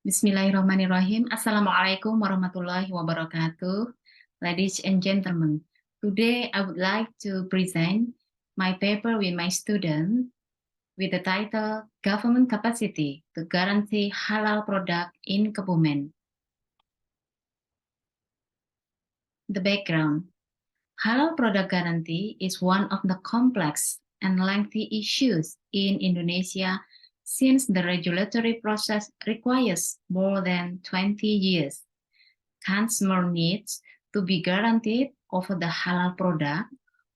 Bismillahirrahmanirrahim. Assalamualaikum warahmatullahi wabarakatuh. Ladies and gentlemen, today I would like to present my paper with my student with the title Government Capacity to Guarantee Halal Product in Kebumen. The background. Halal product guarantee is one of the complex and lengthy issues in Indonesia since the regulatory process requires more than 20 years. Consumer needs to be guaranteed over the halal product,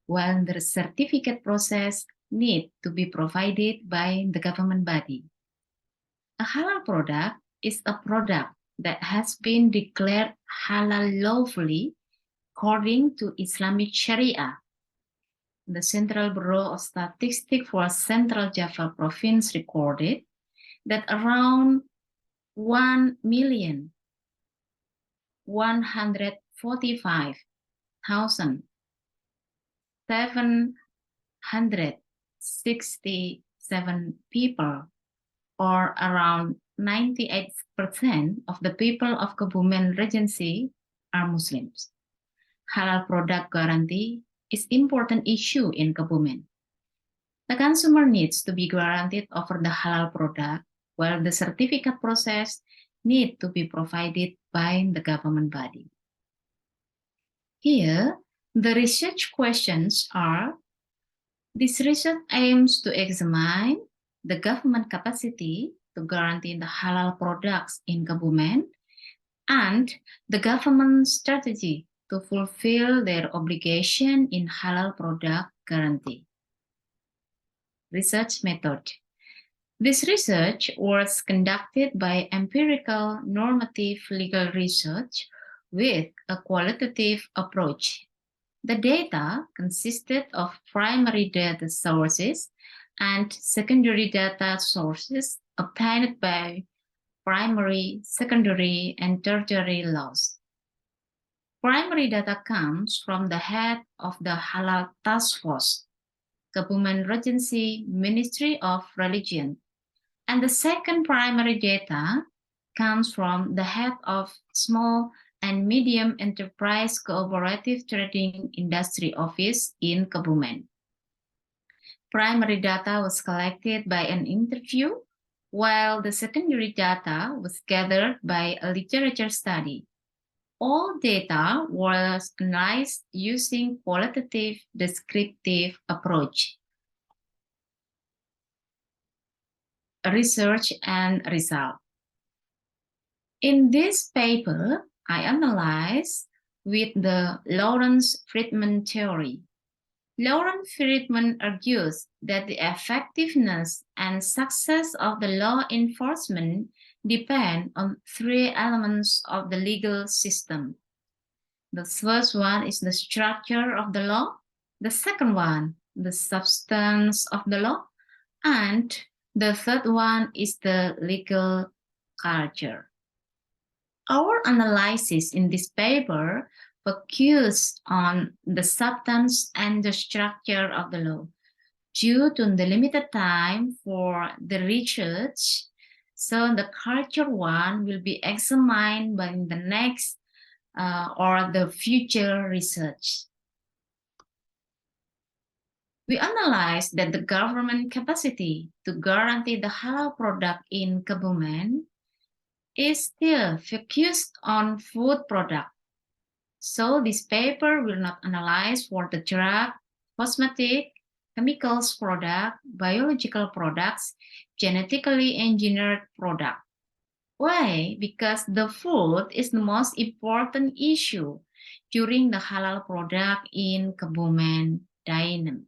while the certificate process need to be provided by the government body. A halal product is a product that has been declared halal lawfully according to Islamic Sharia. The Central Bureau of Statistics for Central Java Province recorded that around 1,145,767 people, or around 98% of the people of Kebumen Regency, are Muslims. Halal product guarantee is important issue in Kebumen. The consumer needs to be guaranteed over the halal product, while the certificate process need to be provided by the government body. Here, the research questions are: this research aims to examine the government capacity to guarantee the halal products in Kebumen and the government strategy to fulfill their obligation in halal product guarantee. Research method. This research was conducted by empirical normative legal research with a qualitative approach. The data consisted of primary data sources and secondary data sources obtained by primary, secondary, and tertiary laws. Primary data comes from the head of the Halal Task Force, Kebumen Regency Ministry of Religion, and the second primary data comes from the head of Small and Medium Enterprise Cooperative Trading Industry Office in Kebumen. Primary data was collected by an interview, while the secondary data was gathered by a literature study. All data was analyzed using qualitative descriptive approach. Research and result. In this paper, I analyze with the Lawrence-Friedman theory. Lawrence-Friedman argues that the effectiveness and success of the law enforcement depend on three elements of the legal system. The first one is the structure of the law, the second one, the substance of the law, and the third one is the legal culture. Our analysis in this paper focused on the substance and the structure of the law. Due to the limited time for the research, so the culture one will be examined by the next or the future research. We analyzed that the government capacity to guarantee the halal product in Kebumen is still focused on food product. So this paper will not analyze for the drug, cosmetic, chemicals product, biological products, genetically engineered product. Why? Because the food is the most important issue during the halal product in Kebumen Dainem.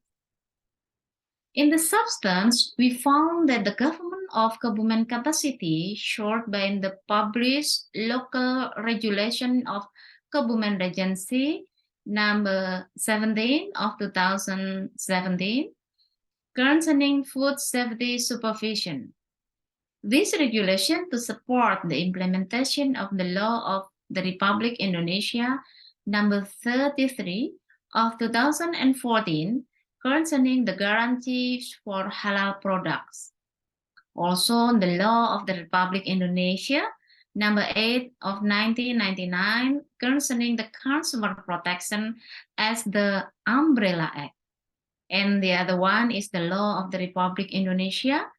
In the substance, we found that the government of Kebumen capacity short by the published local regulation of Kebumen Regency number 17 of 2017 concerning food safety supervision. This regulation to support the implementation of the law of the Republic Indonesia number 33 of 2014 concerning the guarantees for halal products. Also, the law of the Republic Indonesia Number 8 of 1999 concerning the consumer protection as the Umbrella Act. And the other one is the Law of the Republic Indonesia,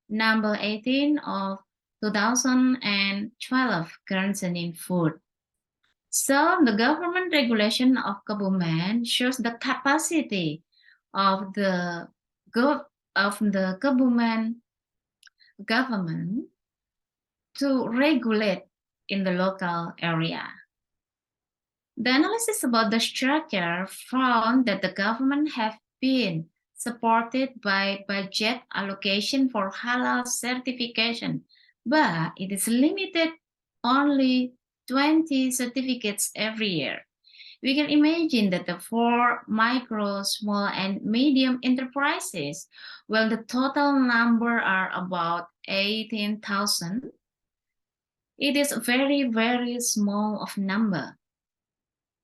number 18 of 2012 concerning food. So the government regulation of Kebumen shows the capacity of the Kebumen government to regulate in the local area. The analysis about the structure found that the government have been supported by budget allocation for halal certification, but it is limited only 20 certificates every year. We can imagine that for micro, small, and medium enterprises, well, the total number are about 18,000. It is very, very small of number.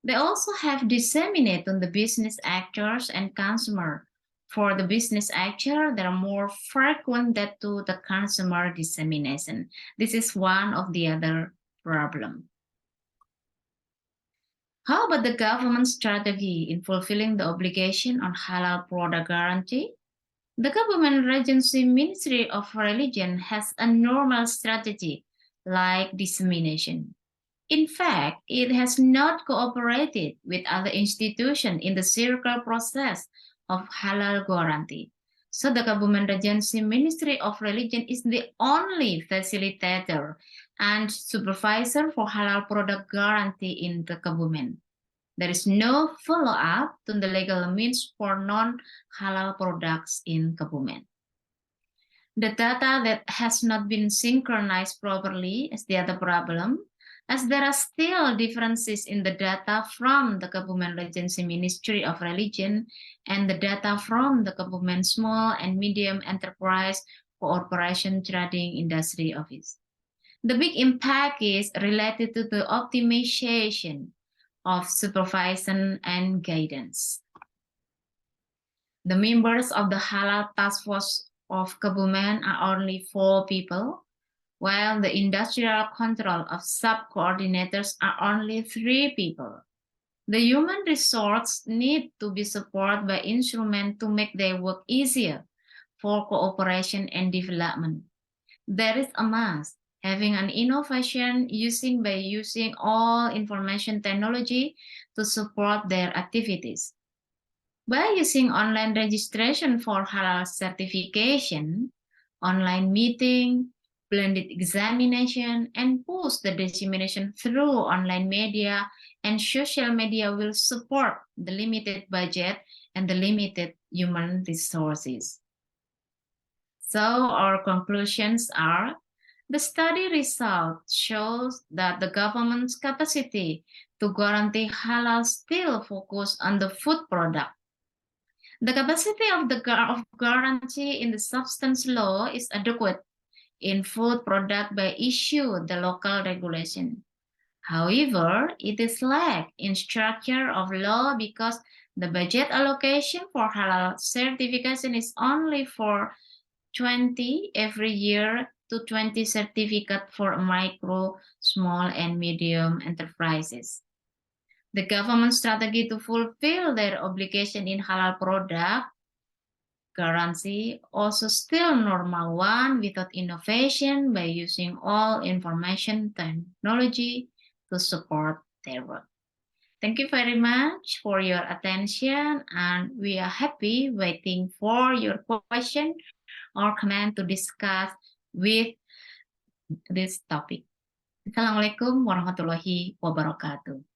They also have disseminated on the business actors and consumer. For the business actor, they are more frequent than to the consumer dissemination. This is one of the other problem. How about the government strategy in fulfilling the obligation on halal product guarantee? The government regency Ministry of Religion has a normal strategy like dissemination. In fact, it has not cooperated with other institutions in the circular process of halal guarantee. So the government regency Ministry of Religion is the only facilitator and supervisor for halal product guarantee in the government. There is no follow-up to the legal means for non-halal products in Kebumen. The data that has not been synchronized properly is the other problem, as there are still differences in the data from the Kebumen Regency Ministry of Religion and the data from the Kebumen Small and Medium Enterprise Cooperation Trading Industry Office. The big impact is related to the optimization of supervision and guidance. The members of the Halal Task Force of Kebumen are only 4 people, while the industrial control of sub-coordinators are only 3 people. The human resources need to be supported by instruments to make their work easier for cooperation and development. There is a must having an innovation by using all information technology to support their activities. By using online registration for halal certification, online meeting, blended examination, and post the dissemination through online media and social media will support the limited budget and the limited human resources. So our conclusions are, the study result shows that the government's capacity to guarantee halal still focus on the food product. The capacity of guarantee in the substance law is adequate in food product by issue the local regulation. However, it is lack in structure of law because the budget allocation for halal certification is only for 20 every year to 20 certificate for micro, small, and medium enterprises. The government strategy to fulfill their obligation in halal product guarantee also still normal one without innovation by using all information technology to support their work. Thank you very much for your attention, and we are happy waiting for your question or comment to discuss with this topic. Assalamualaikum warahmatullahi wabarakatuh.